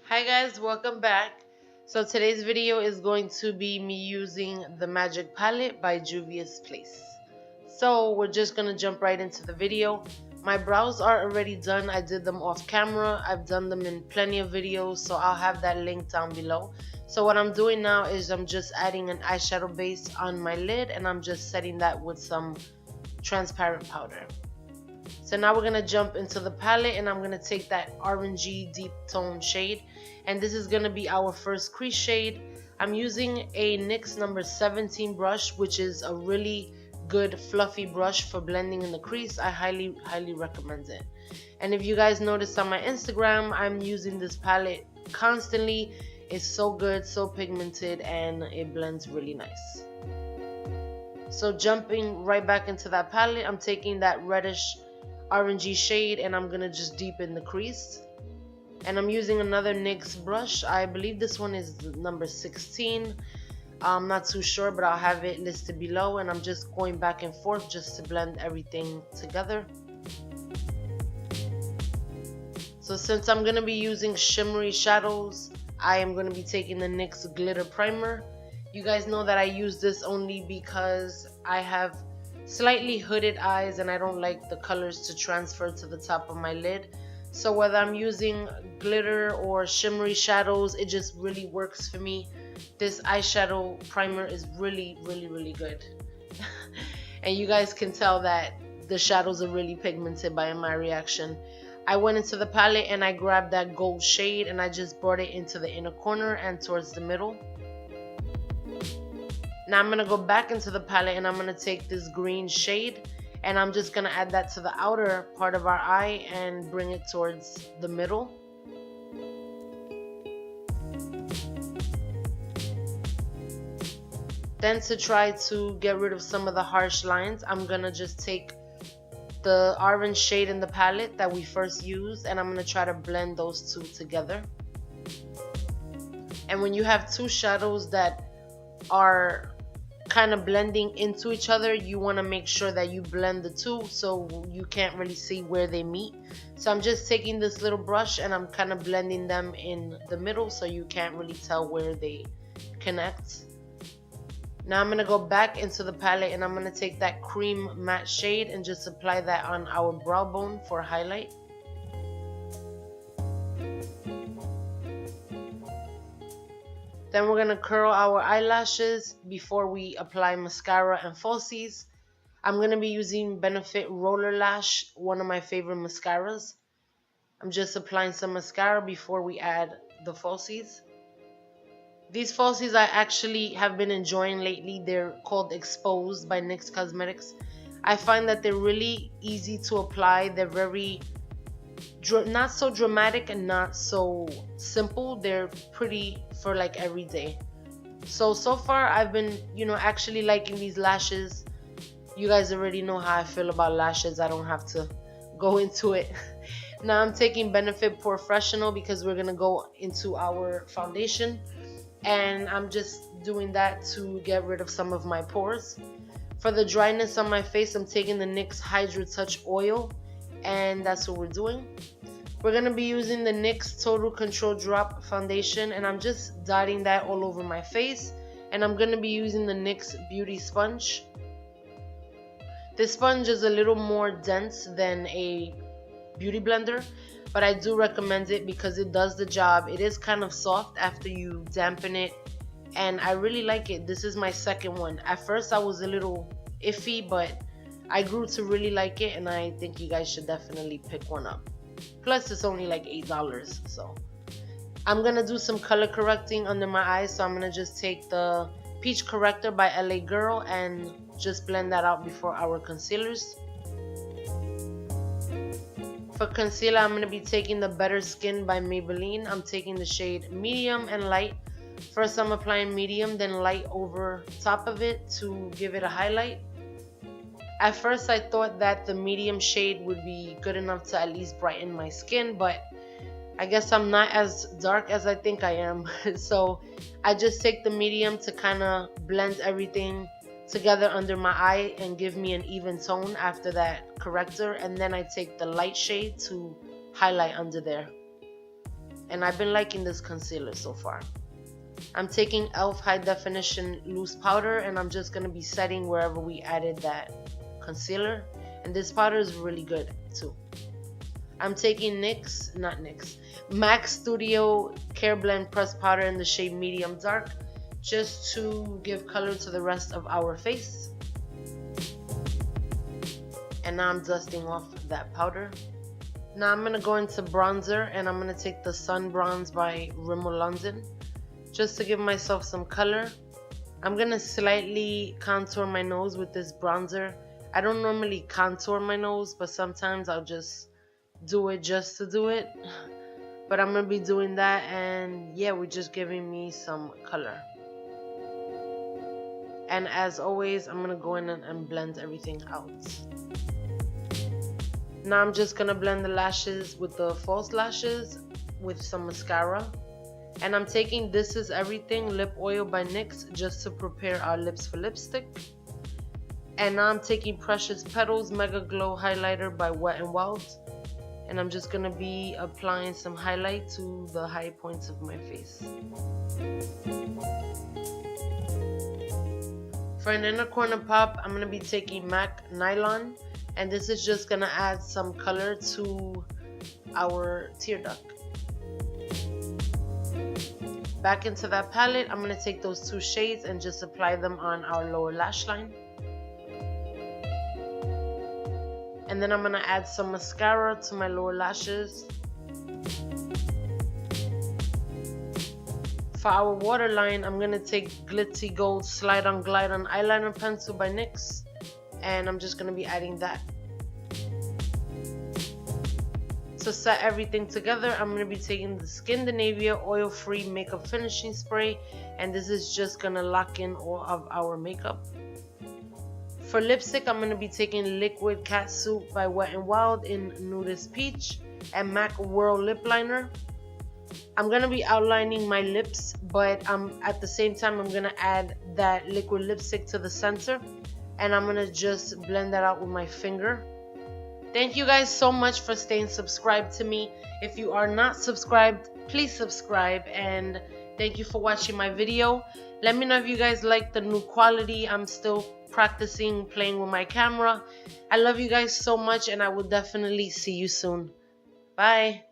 Hi guys, welcome back. So today's video is going to be me using the Magic Palette by Juvias Place. So we're just going to jump right into the video. My brows are already done. I did them off camera. I've done them in plenty of videos, so I'll have that link down below. So what I'm doing now is I'm just adding an eyeshadow base on my lid, and I'm just setting that with some transparent powder. So now we're going to jump into the palette, and I'm going to take that orangey deep tone shade, and this is going to be our first crease shade. I'm using a NYX number 17 brush, which is a really good fluffy brush for blending in the crease. I highly recommend it. And if you guys notice on my Instagram, I'm using this palette constantly. It's so good, so pigmented, and it blends really nice. So jumping right back into that palette, I'm taking that reddish orangey shade and I'm gonna just deepen the crease. And I'm using another NYX brush. I believe this one is number 16. I'm not too sure, but I'll have it listed below, and I'm just going back and forth just to blend everything together. So since I'm gonna be using shimmery shadows, I am gonna be taking the NYX Glitter Primer. You guys know that I use this only because I have slightly hooded eyes and I don't like the colors to transfer to the top of my lid. So whether I'm using glitter or shimmery shadows, it just really works for me. This eyeshadow primer is really good. And you guys can tell that the shadows are really pigmented by my reaction. I went into the palette and I grabbed that gold shade and I just brought it into the inner corner and towards the middle. Now I'm going to go back into the palette and I'm going to take this green shade and I'm just going to add that to the outer part of our eye and bring it towards the middle. Then to try to get rid of some of the harsh lines, I'm going to just take the orange shade in the palette that we first used and I'm going to try to blend those two together. And when you have two shadows that are kind of blending into each other, you want to make sure that you blend the two so you can't really see where they meet. So I'm just taking this little brush and I'm kind of blending them in the middle so you can't really tell where they connect. Now I'm going to go back into the palette and I'm going to take that cream matte shade and just apply that on our brow bone for highlight. Then we're going to curl our eyelashes before we apply mascara and falsies. I'm going to be using Benefit Roller Lash, one of my favorite mascaras. I'm just applying some mascara before we add the falsies. These falsies I actually have been enjoying lately. They're called Exposed by NYX Cosmetics. I find that they're really easy to apply. They're very not so dramatic and not so simple. They're pretty for like every day. So far I've been actually liking these lashes. You guys already know how I feel about lashes. I don't have to go into it. Now I'm taking Benefit Professional because we're gonna go into our foundation, and I'm just doing that to get rid of some of my pores. For the dryness on my face, I'm taking the NYX Hydra Touch Oil, and that's what we're doing. We're going to be using the NYX Total Control Drop Foundation, and I'm just dotting that all over my face. And I'm going to be using the NYX Beauty Sponge. This sponge is a little more dense than a beauty blender, but I do recommend it because it does the job. It is kind of soft after you dampen it, and I really like it. This is my second one. At first I was a little iffy, but I grew to really like it, and I think you guys should definitely pick one up. Plus it's only like $8. So I'm gonna do some color correcting under my eyes. So I'm gonna just take the Peach Corrector by LA Girl and just blend that out before our concealers. For concealer, I'm gonna be taking the Better Skin by Maybelline. I'm taking the shade medium and light. First I'm applying medium, then light over top of it to give it a highlight. At first I thought that the medium shade would be good enough to at least brighten my skin, but I guess I'm not as dark as I think I am. So I just take the medium to kind of blend everything together under my eye and give me an even tone after that corrector, and then I take the light shade to highlight under there. And I've been liking this concealer so far. I'm taking e.l.f. High Definition Loose Powder, and I'm just going to be setting wherever we added that concealer. And this powder is really good too. I'm taking MAC Studio Care Blend Pressed Powder in the shade Medium Dark, just to give color to the rest of our face. And now I'm dusting off that powder. Now I'm going to go into bronzer, and I'm going to take the Sun Bronze by Rimmel London, just to give myself some color. I'm going to slightly contour my nose with this bronzer. I don't normally contour my nose, but sometimes I'll just do it just to do it. But I'm going to be doing that, and yeah, we're just giving me some color. And as always, I'm going to go in and blend everything out. Now I'm just going to blend the lashes with the false lashes with some mascara. And I'm taking This Is Everything Lip Oil by NYX just to prepare our lips for lipstick. And now I'm taking Precious Petals Mega Glow Highlighter by Wet n Wild. And I'm just going to be applying some highlight to the high points of my face. For an inner corner pop, I'm going to be taking MAC Nylon. And this is just going to add some color to our tear duct. Back into that palette, I'm going to take those two shades and just apply them on our lower lash line. And then I'm going to add some mascara to my lower lashes. For our waterline, I'm going to take Glitzy Gold Slide On Glide On Eyeliner Pencil by NYX. And I'm just going to be adding that. To set everything together, I'm going to be taking the Skindinavia Oil-Free Makeup Finishing Spray. And this is just going to lock in all of our makeup. For lipstick, I'm going to be taking Liquid Catsuit by Wet n Wild in Nudist Peach and MAC Whirl Lip Liner. I'm going to be outlining my lips, but at the same time, I'm going to add that liquid lipstick to the center. And I'm going to just blend that out with my finger. Thank you guys so much for staying subscribed to me. If you are not subscribed, please subscribe. And thank you for watching my video. Let me know if you guys like the new quality. I'm still practicing playing with my camera. I love you guys so much, and I will definitely see you soon. Bye.